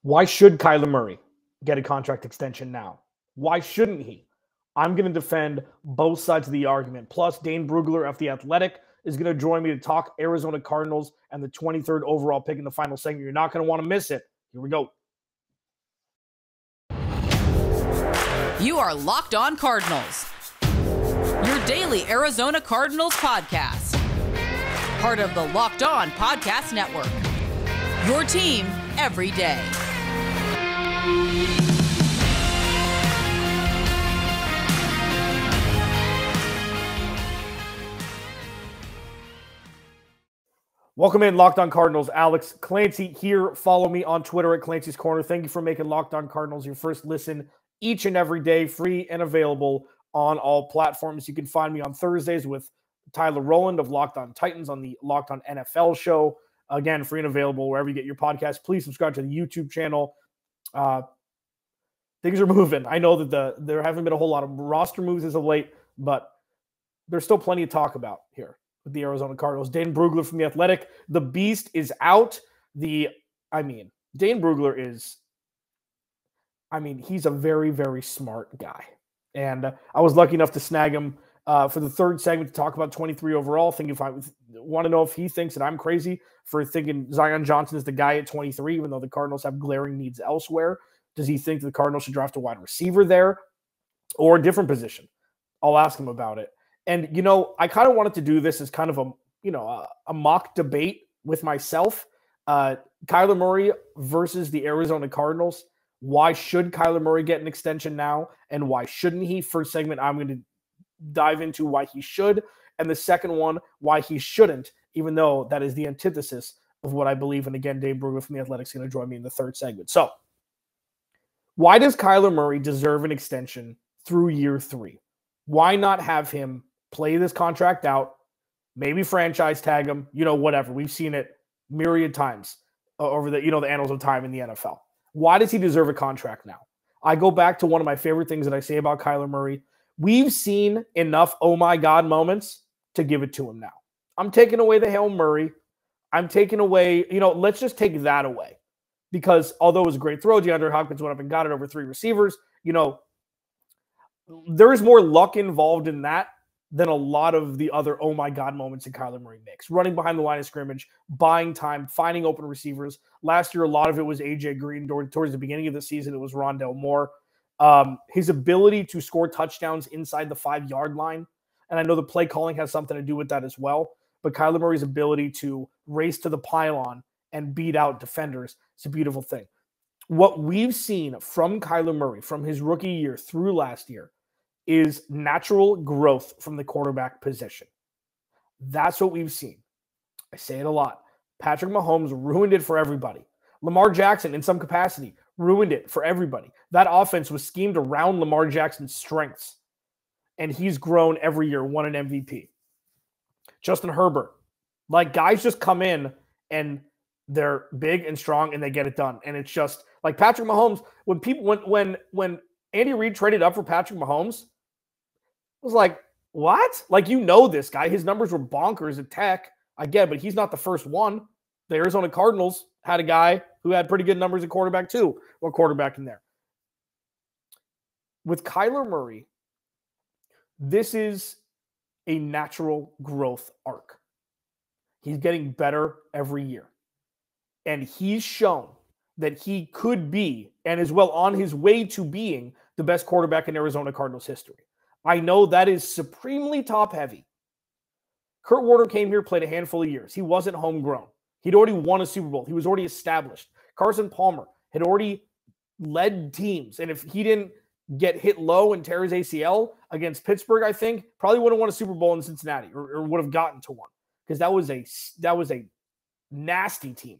Why should Kyler Murray get a contract extension now? Why shouldn't he? I'm going to defend both sides of the argument. Plus, Dane Brugler of The Athletic is going to join me to talk Arizona Cardinals and the 23rd overall pick in the final segment. You're not going to want to miss it. Here we go. You are Locked On Cardinals, your daily Arizona Cardinals podcast. Part of the Locked On Podcast Network, your team every day. Welcome in, Locked On Cardinals. Alex Clancy here. Follow me on Twitter at Clancy's Corner. Thank you for making Locked On Cardinals your first listen each and every day, free and available on all platforms. You can find me on Thursdays with Tyler Rowland of Locked On Titans on the Locked On NFL show. Again, free and available wherever you get your podcast. Please subscribe to the YouTube channel. Things are moving. I know that there haven't been a whole lot of roster moves as of late, but there's still plenty to talk about here with the Arizona Cardinals. Dane Brugler from The Athletic. The beast is out. Dane Brugler is, he's a very, very smart guy. And I was lucky enough to snag him for the third segment to talk about 23 overall. If I want to know if he thinks that I'm crazy for thinking Zion Johnson is the guy at 23, even though the Cardinals have glaring needs elsewhere. Does he think the Cardinals should draft a wide receiver there or a different position? I'll ask him about it. And, I kind of wanted to do this as kind of a mock debate with myself. Kyler Murray versus the Arizona Cardinals. Why should Kyler Murray get an extension now? And why shouldn't he? First segment, I'm going to dive into why he should. And the second one, why he shouldn't, even though that is the antithesis of what I believe. And again, Dave Brugler from The Athletic is going to join me in the third segment. So, why does Kyler Murray deserve an extension through year 3? Why not have him play this contract out, maybe franchise tag him, whatever. We've seen it myriad times over the annals of time in the NFL. Why does he deserve a contract now? I go back to one of my favorite things that I say about Kyler Murray. We've seen enough oh my God moments to give it to him now. I'm taking away the Hail Murray. I'm taking away, let's just take that away. Because although it was a great throw, DeAndre Hopkins went up and got it over 3 receivers. There is more luck involved in that than a lot of the other oh my God moments that Kyler Murray makes. Running behind the line of scrimmage, buying time, finding open receivers. Last year, a lot of it was A.J. Green. Towards the beginning of the season, it was Rondale Moore. His ability to score touchdowns inside the 5-yard line, and I know the play calling has something to do with that as well, but Kyler Murray's ability to race to the pylon and beat out defenders, it's a beautiful thing. What we've seen from Kyler Murray from his rookie year through last year is natural growth from the quarterback position. That's what we've seen. I say it a lot. Patrick Mahomes ruined it for everybody. Lamar Jackson, in some capacity, ruined it for everybody. That offense was schemed around Lamar Jackson's strengths, and he's grown every year, won an MVP. Justin Herbert. Guys just come in, and they're big and strong, and they get it done. And it's just, like Patrick Mahomes, when Andy Reid traded up for Patrick Mahomes, it was like, what? This guy. His numbers were bonkers at Tech. I get it, but he's not the first one. The Arizona Cardinals had a guy who had pretty good numbers at quarterback too, or quarterback in there. With Kyler Murray, this is a natural growth arc. He's getting better every year. And he's shown that he could be, and is well on his way to being, the best quarterback in Arizona Cardinals history. I know that is supremely top-heavy. Kurt Warner came here, played a handful of years. He wasn't homegrown. He'd already won a Super Bowl. He was already established. Carson Palmer had already led teams. And if he didn't get hit low and tear his ACL against Pittsburgh, I think, probably would have won a Super Bowl in Cincinnati or would have gotten to one. Because that was a nasty team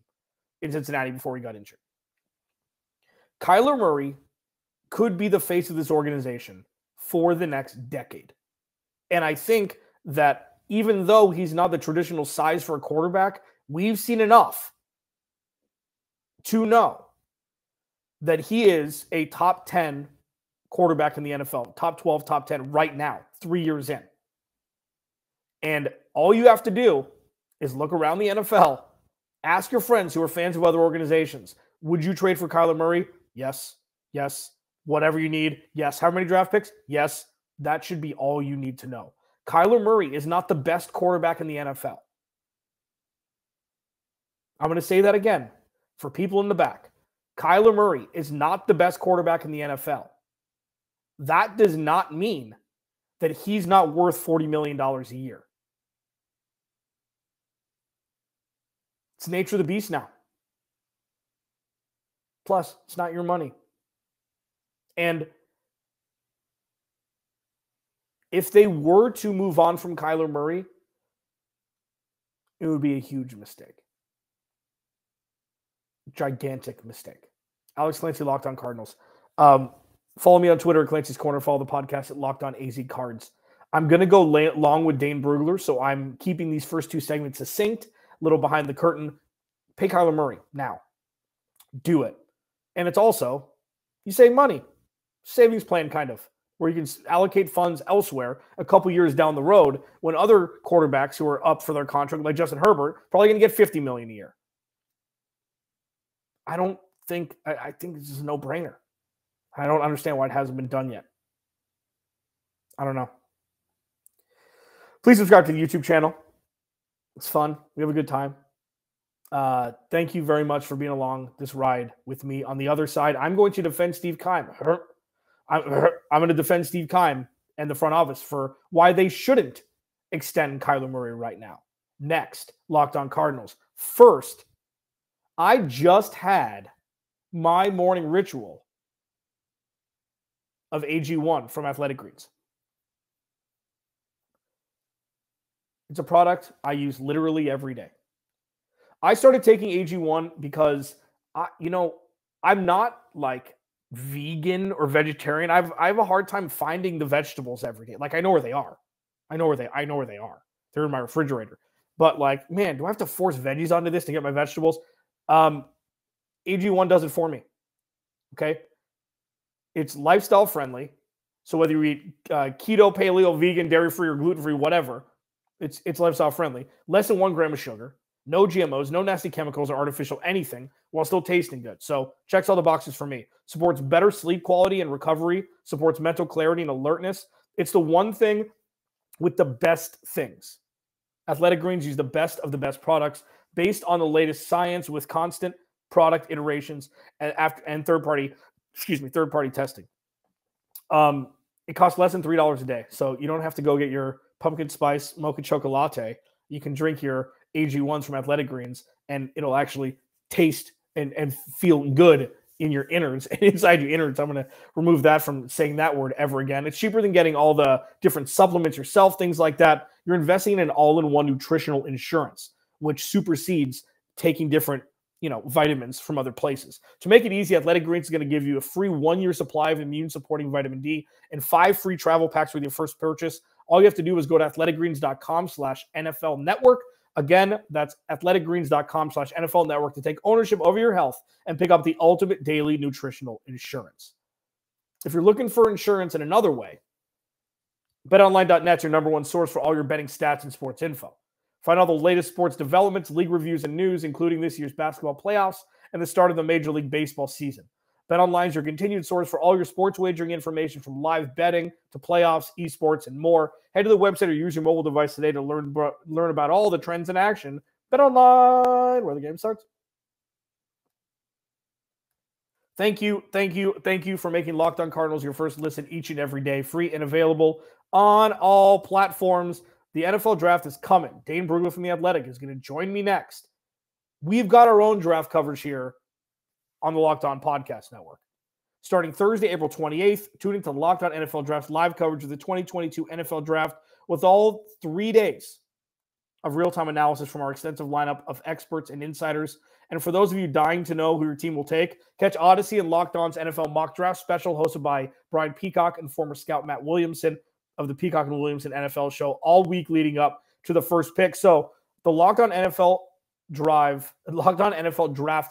in Cincinnati before he got injured. Kyler Murray could be the face of this organization for the next decade. And I think that even though he's not the traditional size for a quarterback, we've seen enough to know that he is a top 10 quarterback in the NFL, top 12, top 10 right now, 3 years in. And all you have to do is look around the NFL Ask your friends who are fans of other organizations. Would you trade for Kyler Murray? Yes. Yes. Whatever you need. Yes. How many draft picks? Yes. That should be all you need to know. Kyler Murray is not the best quarterback in the NFL. I'm going to say that again for people in the back. Kyler Murray is not the best quarterback in the NFL. That does not mean that he's not worth $40 million a year. It's the nature of the beast now. Plus, it's not your money. And if they were to move on from Kyler Murray, it would be a huge mistake. Gigantic mistake. Alex Clancy, Locked On Cardinals. Follow me on Twitter at Clancy's Corner. Follow the podcast at Locked On AZ Cards. I'm going to go long with Dane Brugler, so I'm keeping these first two segments succinct, a little behind the curtain. Pay Kyler Murray now. Do it. And it's also, you save money. Savings plan, kind of, where you can allocate funds elsewhere a couple years down the road when other quarterbacks who are up for their contract, like Justin Herbert, probably going to get $50 million a year. I think this is a no-brainer. I don't understand why it hasn't been done yet. I don't know. Please subscribe to the YouTube channel. It's fun. We have a good time. Thank you very much for being along this ride with me. On the other side, I'm going to defend Steve Keim. I'm going to defend Steve Keim and the front office for why they shouldn't extend Kyler Murray right now. Next, Locked On Cardinals. First, I just had my morning ritual of AG1 from Athletic Greens. It's a product I use literally every day. I started taking AG1 because, I'm not like vegan or vegetarian. I have a hard time finding the vegetables every day. Like, I know where they are. I know where they are. They're in my refrigerator. But like, man, do I have to force veggies onto this to get my vegetables? AG1 does it for me. Okay. It's lifestyle friendly. So whether you eat keto, paleo, vegan, dairy-free, or gluten-free, whatever, it's lifestyle friendly. Less than 1 gram of sugar. No GMOs, no nasty chemicals or artificial anything, while still tasting good. So checks all the boxes for me. Supports better sleep quality and recovery. Supports mental clarity and alertness. It's the one thing with the best things. Athletic Greens use the best of the best products based on the latest science with constant product iterations and third-party testing. It costs less than $3 a day, so you don't have to go get your pumpkin spice mocha chocolate. You can drink your AG1s from Athletic Greens, and it'll actually taste and feel good in your innards and inside your innards. I'm going to remove that from saying that word ever again. It's cheaper than getting all the different supplements yourself, things like that. You're investing in an all-in-one nutritional insurance, which supersedes taking different vitamins from other places. To make it easy, Athletic Greens is going to give you a free 1-year supply of immune-supporting vitamin D and 5 free travel packs with your first purchase. All you have to do is go to athleticgreens.com/NFL Network. Again, that's athleticgreens.com/NFL Network to take ownership over your health and pick up the ultimate daily nutritional insurance. If you're looking for insurance in another way, BetOnline.net's your number one source for all your betting stats and sports info. Find all the latest sports developments, league reviews, and news, including this year's basketball playoffs and the start of the Major League Baseball season. BetOnline is your continued source for all your sports wagering information, from live betting to playoffs, esports, and more. Head to the website or use your mobile device today to learn about all the trends in action. BetOnline, where the game starts. Thank you for making Locked On Cardinals your first listen each and every day, free and available on all platforms. The NFL draft is coming. Dane Brugler from The Athletic is going to join me next. We've got our own draft coverage here on the Locked On Podcast Network. Starting Thursday, April 28th, tune into Locked On NFL Draft live coverage of the 2022 NFL Draft with all 3 days of real-time analysis from our extensive lineup of experts and insiders. And for those of you dying to know who your team will take, catch Odyssey and Locked On's NFL Mock Draft special hosted by Brian Peacock and former scout Matt Williamson of the Peacock and Williamson NFL show all week leading up to the first pick. So the Locked On NFL Draft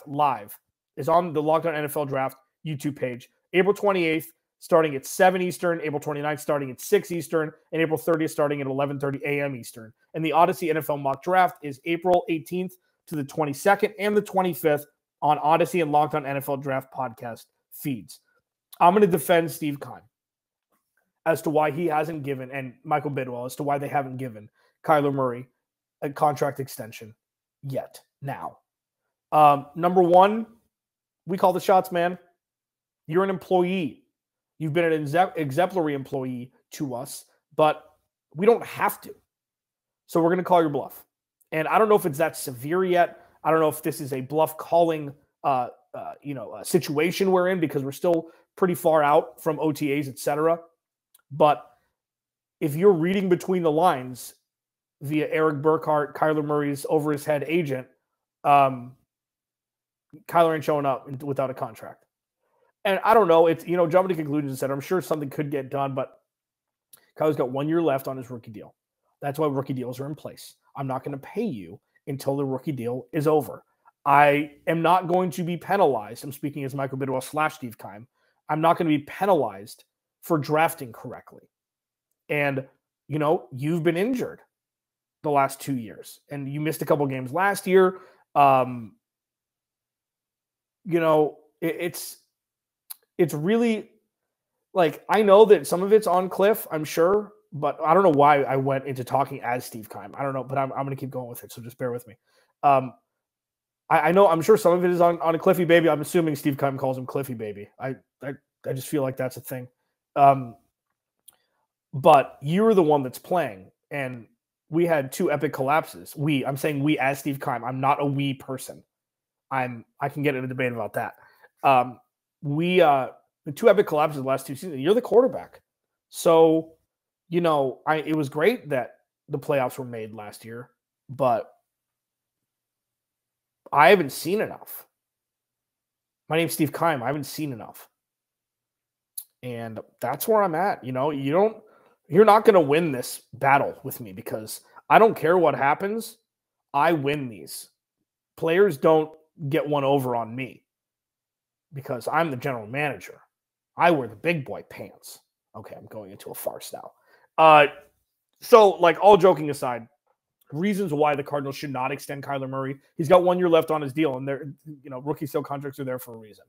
Live is on the Locked On NFL Draft YouTube page. April 28th, starting at 7 Eastern, April 29th, starting at 6 Eastern, and April 30th, starting at 11:30 a.m. Eastern. And the Odyssey NFL Mock Draft is April 18th to the 22nd and the 25th on Odyssey and Locked On NFL Draft podcast feeds. I'm going to defend Steve Keim as to why he hasn't given, and Michael Bidwell, as to why they haven't given Kyler Murray a contract extension yet. Now, number one, we call the shots, man. You're an employee. You've been an exemplary employee to us, but we don't have to. So we're going to call your bluff. And I don't know if it's that severe yet. I don't know if this is a bluff calling situation we're in, because we're still pretty far out from OTAs, etc. But if you're reading between the lines via Eric Burkhart, Kyler Murray's over his head agent, Kyler ain't showing up without a contract. And I don't know. It's, jumping to conclusions and said, I'm sure something could get done, but Kyler's got 1 year left on his rookie deal. That's why rookie deals are in place. I'm not going to pay you until the rookie deal is over. I am not going to be penalized. I'm speaking as Michael Bidwell / Steve Keim. I'm not going to be penalized for drafting correctly. And, you've been injured the last 2 years, and you missed a couple games last year. It's really, like, I know that some of it's on Cliff, I'm sure, but I don't know why I went into talking as Steve Keim. I don't know, but I'm going to keep going with it, so just bear with me. I know, I'm sure some of it is on a Cliffy Baby. I'm assuming Steve Keim calls him Cliffy Baby. I just feel like that's a thing. But you're the one that's playing, and we had 2 epic collapses. I'm saying we as Steve Keim. I'm not a we person. I can get in a debate about that. The 2 epic collapses the last 2 seasons. You're the quarterback. So, it was great that the playoffs were made last year, but I haven't seen enough. My name's Steve Keim. I haven't seen enough. And that's where I'm at. You're not going to win this battle with me, because I don't care what happens. I win these. Players don't get one over on me, because I'm the general manager. I wear the big boy pants. Okay, I'm going into a farce now. So, all joking aside, reasons why the Cardinals should not extend Kyler Murray. He's got 1 year left on his deal, and rookie sale contracts are there for a reason.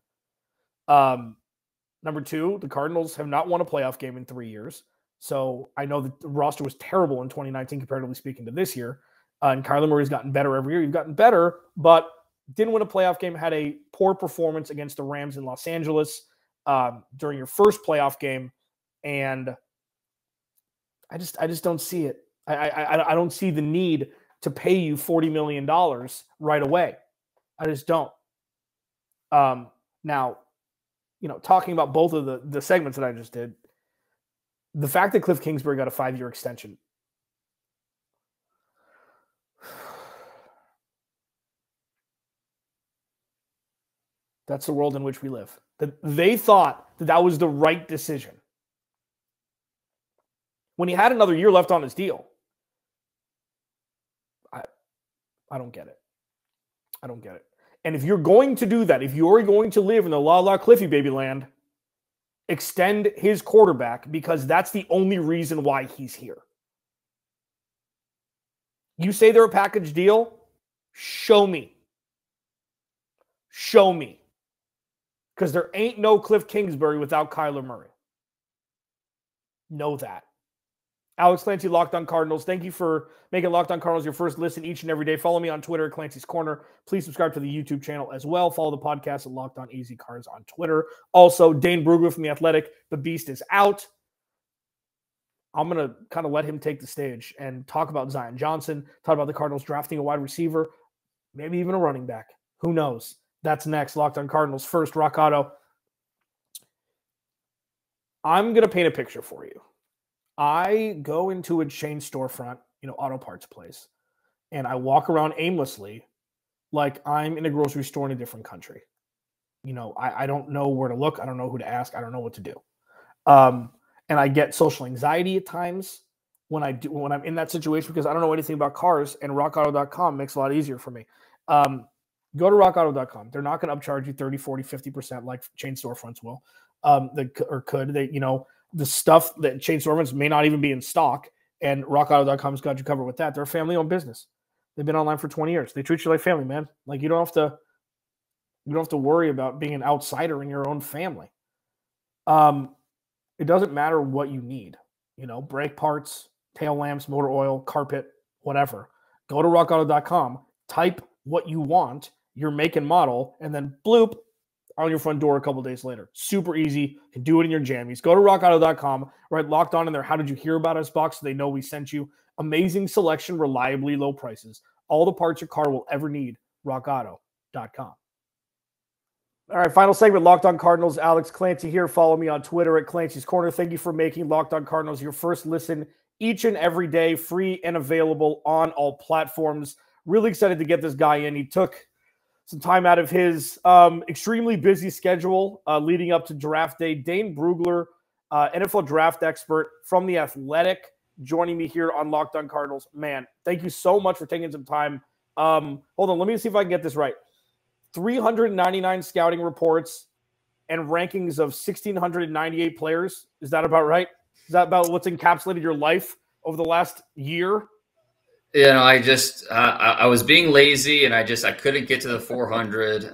Number 2, the Cardinals have not won a playoff game in 3 years. So I know that the roster was terrible in 2019, comparatively speaking to this year. And Kyler Murray's gotten better every year. You've gotten better, but didn't win a playoff game, had a poor performance against the Rams in Los Angeles during your first playoff game. And I just don't see it. I don't see the need to pay you $40 million right away. I just don't. Now, talking about both of the segments that I just did, the fact that Cliff Kingsbury got a 5-year extension, that's the world in which we live. That they thought that was the right decision. When he had another year left on his deal, I don't get it. I don't get it. And if you're going to do that, if you're going to live in the la Cliffy Baby land, extend his quarterback, because that's the only reason why he's here. You say they're a package deal? Show me. Show me. Because there ain't no Cliff Kingsbury without Kyler Murray. Know that. Alex Clancy, Locked On Cardinals. Thank you for making Locked On Cardinals your first listen each and every day. Follow me on Twitter at Clancy's Corner. Please subscribe to the YouTube channel as well. Follow the podcast at Locked On AZ Cards on Twitter. Also, Dane Brugler from The Athletic. The Beast is out. I'm going to kind of let him take the stage and talk about Zion Johnson, talk about the Cardinals drafting a wide receiver, maybe even a running back. Who knows? That's next. Locked On Cardinals. First, Rock Auto. I'm going to paint a picture for you. I go into a chain storefront, auto parts place, and I walk around aimlessly like I'm in a grocery store in a different country. I don't know where to look. I don't know who to ask. I don't know what to do. And I get social anxiety at times when I'm in that situation, because I don't know anything about cars, and rockauto.com makes it a lot easier for me. Go to rockauto.com. They're not going to upcharge you 30, 40, 50% like chain storefronts will. The stuff that chain storefronts may not even be in stock, and rockauto.com's got you covered with that. They're a family-owned business. They've been online for 20 years. They treat you like family, man. Like you don't have to worry about being an outsider in your own family. It doesn't matter what you need, brake parts, tail lamps, motor oil, carpet, whatever. Go to rockauto.com, type what you want, your make and model, and then bloop, on your front door a couple days later. Super easy. You can do it in your jammies. Go to rockauto.com, write Locked On in there. How did you hear about us box so they know we sent you? Amazing selection, reliably low prices. All the parts your car will ever need. rockauto.com. All right, final segment, Locked On Cardinals. Alex Clancy here. Follow me on Twitter at Clancy's Corner. Thank you for making Locked On Cardinals your first listen each and every day, free and available on all platforms. Really excited to get this guy in. He took some time out of his extremely busy schedule leading up to draft day. Dane Brugler, NFL draft expert from The Athletic, joining me here on Locked On Cardinals. Man, thank you so much for taking some time. Hold on, let me see if I can get this right. 399 scouting reports and rankings of 1,698 players. Is that about right? Is that about what's encapsulated your life over the last year? I was being lazy and I couldn't get to the 400.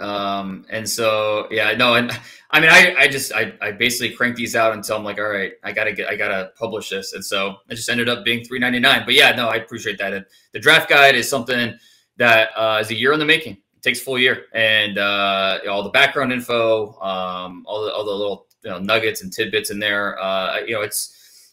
And so, and I mean, I basically cranked these out until I'm like, all right, I gotta publish this. And so it just ended up being 399, but I appreciate that. And the draft guide is something that is a year in the making. It takes a full year, and all the background info, all the little nuggets and tidbits in there.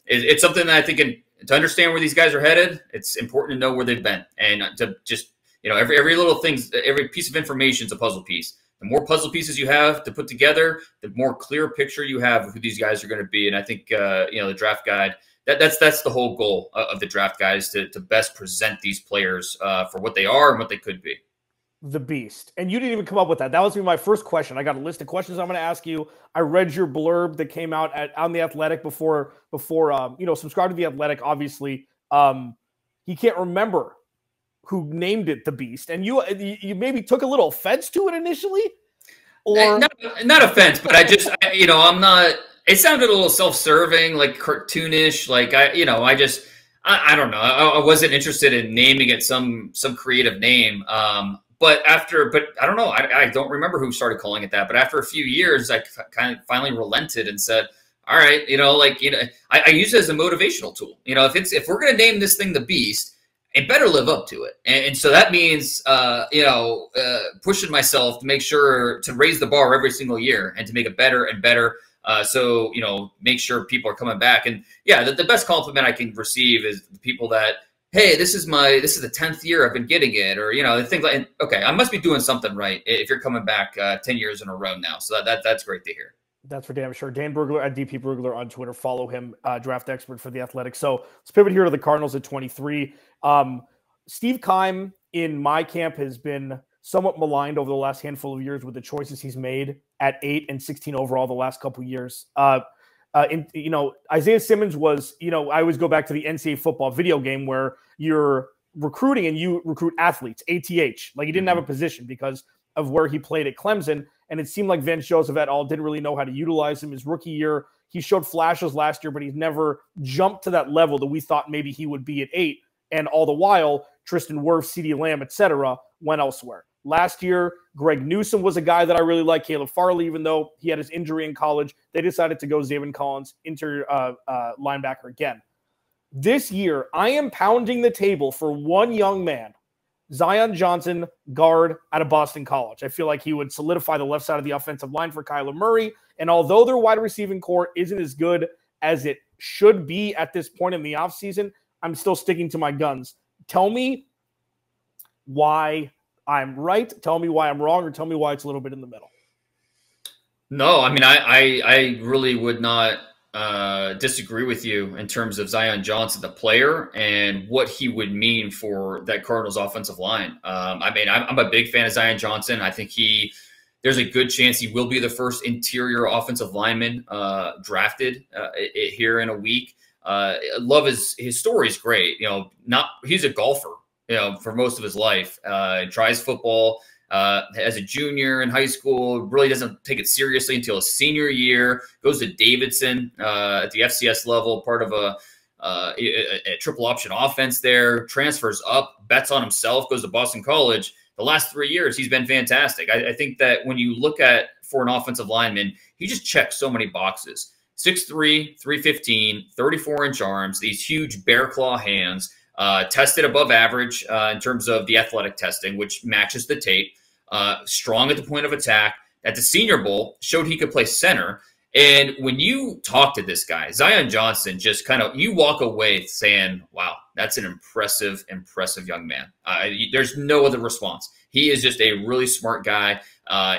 It's something that I think to understand where these guys are headed, it's important to know where they've been, and to just every little thing, every piece of information is a puzzle piece. The more puzzle pieces you have to put together, the more clear picture you have of who these guys are going to be. And I think the draft guide, that's the whole goal of the draft guide, is to best present these players for what they are and what they could be. The beast. And you didn't even come up with that. That was going to be my first question. I got a list of questions I'm going to ask you. I read your blurb that came out on The Athletic before subscribe to The Athletic, obviously. He can't remember who named it the beast. And you maybe took a little offense to it initially? Or not offense, but I'm not, it sounded a little self-serving, like cartoonish. Like I don't know. I wasn't interested in naming it some creative name. But I don't know. I don't remember who started calling it that. But after a few years, I kind of finally relented and said, all right, I use it as a motivational tool. If we're going to name this thing the Beast, it better live up to it. And so that means, pushing myself to make sure to raise the bar every single year and to make it better and better. So make sure people are coming back. And the best compliment I can receive is the people that, hey, this is the 10th year I've been getting it, or things like, okay, I must be doing something right if you're coming back 10 years in a row now. So that's great to hear. That's for damn sure. Dane Brugler at DP Brugler on Twitter. Follow him, draft expert for The Athletic. So let's pivot here to the Cardinals at 23. Steve Keim in my camp has been somewhat maligned over the last handful of years with the choices he's made at 8 and 16 overall the last couple of years. Isaiah Simmons was, I always go back to the NCAA football video game where you're recruiting and you recruit athletes, ATH. Like he didn't have a position because of where he played at Clemson. And it seemed like Vance Joseph et al. Didn't really know how to utilize him his rookie year. He showed flashes last year, but he's never jumped to that level that we thought maybe he would be at 8. And all the while, Tristan Wirfs, CeeDee Lamb, etc., went elsewhere. Last year, Greg Newsome was a guy that I really liked. Caleb Farley, even though he had his injury in college, they decided to go Zaven Collins, linebacker again. This year, I am pounding the table for one young man, Zion Johnson, guard out of Boston College. I feel like he would solidify the left side of the offensive line for Kylo Murray. And although their wide receiving core isn't as good as it should be at this point in the offseason, I'm still sticking to my guns. Tell me why I'm right, tell me why I'm wrong, or tell me why it's a little bit in the middle. No, I mean, I really would not disagree with you in terms of Zion Johnson, the player, and what he would mean for that Cardinals offensive line. I'm a big fan of Zion Johnson. I think there's a good chance he will be the first interior offensive lineman drafted here in a week. Love his story is great. He's a golfer, for most of his life. Tries football as a junior in high school, really doesn't take it seriously until his senior year, goes to Davidson at the FCS level, part of a triple option offense there, transfers up, bets on himself, goes to Boston College. The last 3 years, he's been fantastic. I think that when you look at for an offensive lineman, he just checks so many boxes. 6'3", 315, 34-inch arms, these huge bear claw hands, tested above average in terms of the athletic testing, which matches the tape, strong at the point of attack. At the Senior Bowl, showed he could play center. And when you talk to this guy, Zion Johnson, just kind of, you walk away saying, wow, that's an impressive young man. There's no other response. He is just a really smart guy.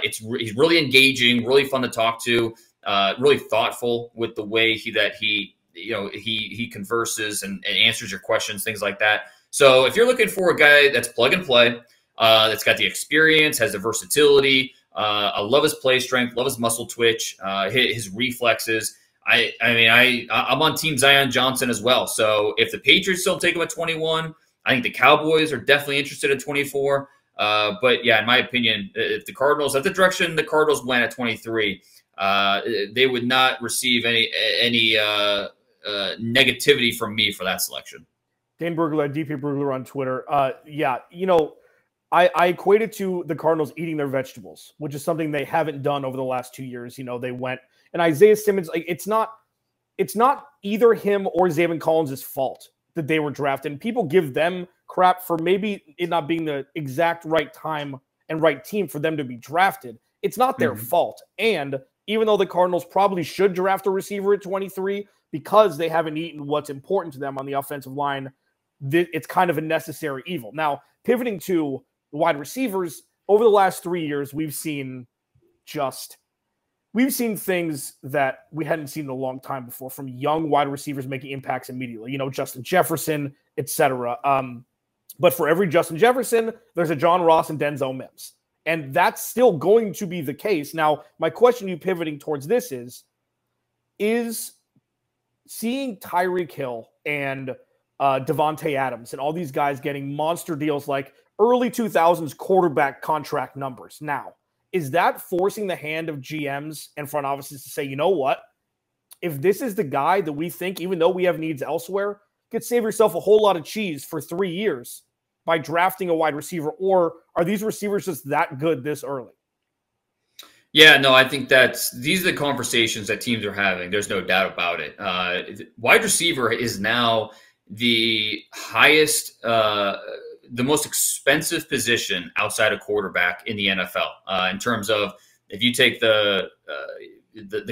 He's really engaging, really fun to talk to, really thoughtful with the way he converses and answers your questions, things like that. So if you're looking for a guy that's plug and play, that's got the experience, has the versatility, I love his play strength, love his muscle twitch, his reflexes. I'm on Team Zion Johnson as well. So if the Patriots still take him at 21, I think the Cowboys are definitely interested at 24. But yeah, in my opinion, if the Cardinals, at the direction the Cardinals went at 23, they would not receive any negativity from me for that selection. Dane Brugler, DP Brugler on Twitter. I equate it to the Cardinals eating their vegetables, which is something they haven't done over the last 2 years. They went, and Isaiah Simmons, it's not either him or Zaven Collins' fault that they were drafted. And people give them crap for maybe it not being the exact right time and right team for them to be drafted. It's not their fault. And even though the Cardinals probably should draft a receiver at 23 because they haven't eaten what's important to them on the offensive line, it's kind of a necessary evil. Now, pivoting to the wide receivers, over the last 3 years, we've seen things that we hadn't seen in a long time before, from young wide receivers making impacts immediately, Justin Jefferson, etc. But for every Justin Jefferson, there's a John Ross and Denzel Mims. And that's still going to be the case. Now, my question to you pivoting towards this is seeing Tyreek Hill and Devontae Adams and all these guys getting monster deals like early 2000s quarterback contract numbers now, is that forcing the hand of GMs and front offices to say, you know what? If this is the guy that we think, even though we have needs elsewhere, could save yourself a whole lot of cheese for 3 years by drafting a wide receiver? Or are these receivers just that good this early? Yeah, no, I think these are the conversations that teams are having. There's no doubt about it. Wide receiver is now the highest, the most expensive position outside of quarterback in the NFL. In terms of, if you take the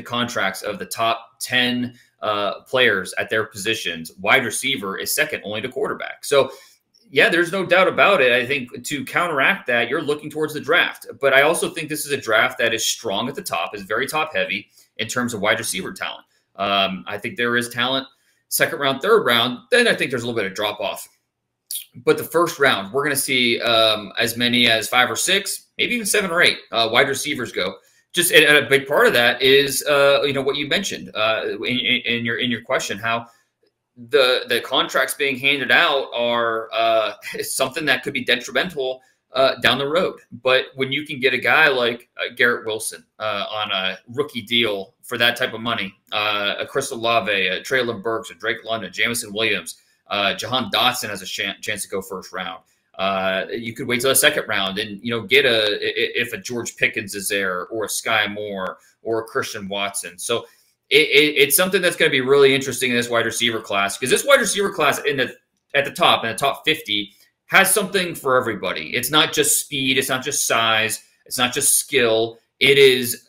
contracts of the top 10 players at their positions, wide receiver is second only to quarterback. So yeah, there's no doubt about it. I think to counteract that, you're looking towards the draft. But I also think this is a draft that is strong at the top, is very top heavy in terms of wide receiver talent. I think there is talent second round, third round. Then I think there's a little bit of drop off. But the first round, we're going to see as many as 5 or 6, maybe even 7 or 8 wide receivers go. Just and a big part of that is what you mentioned in your question, how the contracts being handed out are something that could be detrimental down the road. But when you can get a guy like Garrett Wilson on a rookie deal for that type of money, a Chris Olave, a Treylon Burks, a Drake London, Jamison Williams, Jahan Dotson has a chance to go first round. You could wait till the second round and get if a George Pickens is there, or a Sky Moore, or a Christian Watson. So it's something that's going to be really interesting in this wide receiver class, because this wide receiver class at the top 50 has something for everybody. It's not just speed, it's not just size, it's not just skill. It is,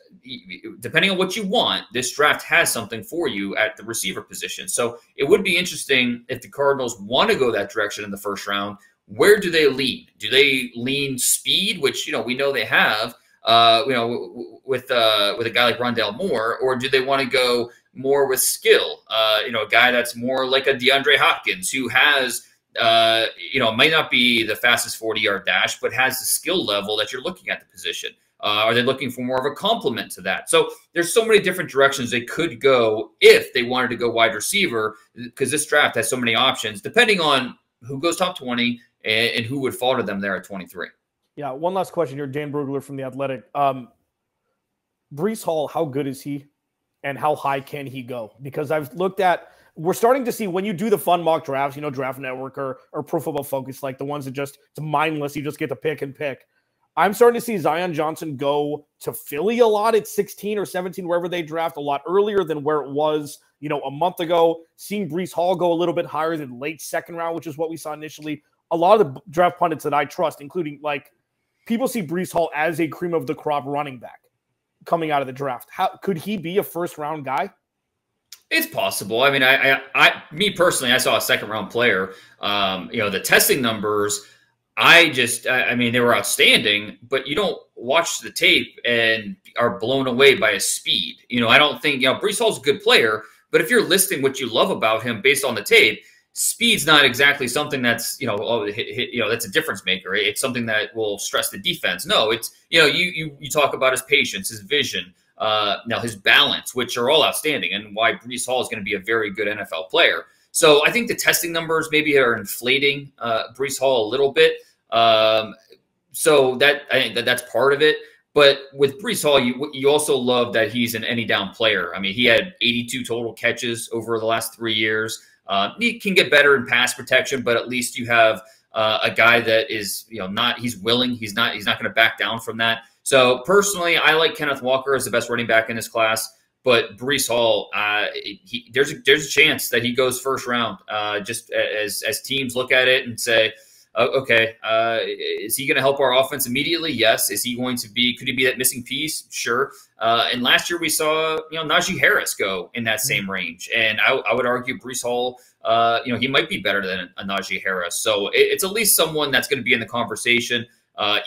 depending on what you want, this draft has something for you at the receiver position. So it would be interesting if the Cardinals want to go that direction in the first round. Where do they lean? Do they lean speed, which we know they have, with a guy like Rondale Moore, or do they want to go more with skill? A guy that's more like a DeAndre Hopkins, who has might not be the fastest 40-yard dash, but has the skill level that you're looking at the position. Are they looking for more of a complement to that? So there's so many different directions they could go if they wanted to go wide receiver, because this draft has so many options, depending on who goes top 20 and who would fall to them there at 23. Yeah, one last question here. Dan Brugler from The Athletic. Breece Hall, how good is he, and how high can he go? Because I've looked at we're starting to see when you do the fun mock drafts, Draft Network or Pro Football Focus, like the ones that it's mindless. You just get to pick and pick. I'm starting to see Zion Johnson go to Philly a lot at 16 or 17, wherever they draft, a lot earlier than where it was, a month ago. Seeing Breece Hall go a little bit higher than late second round, which is what we saw initially. A lot of the draft pundits that I trust, including people see Breece Hall as a cream of the crop running back coming out of the draft. How could he be a first round guy? It's possible. I mean, me personally, I saw a second round player. The testing numbers, they were outstanding, but you don't watch the tape and are blown away by his speed. I don't think, Breece Hall's a good player, but if you're listing what you love about him based on the tape, speed's not exactly something that's, that's a difference maker. It's something that will stress the defense. No, it's, you talk about his patience, his vision, now his balance, which are all outstanding, and why Breece Hall is going to be a very good NFL player. So I think the testing numbers maybe are inflating Breece Hall a little bit. So I think that's part of it. But with Breece Hall, you also love that he's an any down player. I mean, he had 82 total catches over the last 3 years. He can get better in pass protection, but at least you have a guy that is, he's willing. He's not going to back down from that. So personally, I like Kenneth Walker as the best running back in this class. But Breece Hall, there's a chance that he goes first round. Just as teams look at it and say, okay, is he going to help our offense immediately? Yes. Could he be that missing piece? Sure. And last year we saw, Najee Harris go in that same range. And I would argue Breece Hall, he might be better than a Najee Harris. So it's at least someone that's going to be in the conversation,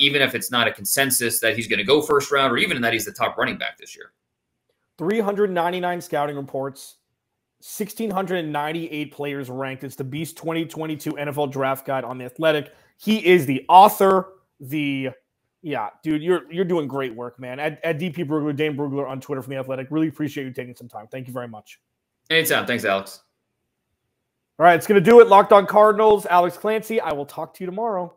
even if it's not a consensus that he's going to go first round, or even that he's the top running back this year. 399 scouting reports, 1,698 players ranked. It's the Beast 2022 NFL Draft Guide on The Athletic. He is the author. Dude, you're doing great work, man. At DP Brugler, Dane Brugler on Twitter from The Athletic. Really appreciate you taking some time. Thank you very much. Anytime. Thanks, Alex. All right, it's going to do it. Locked On Cardinals, Alex Clancy. I will talk to you tomorrow.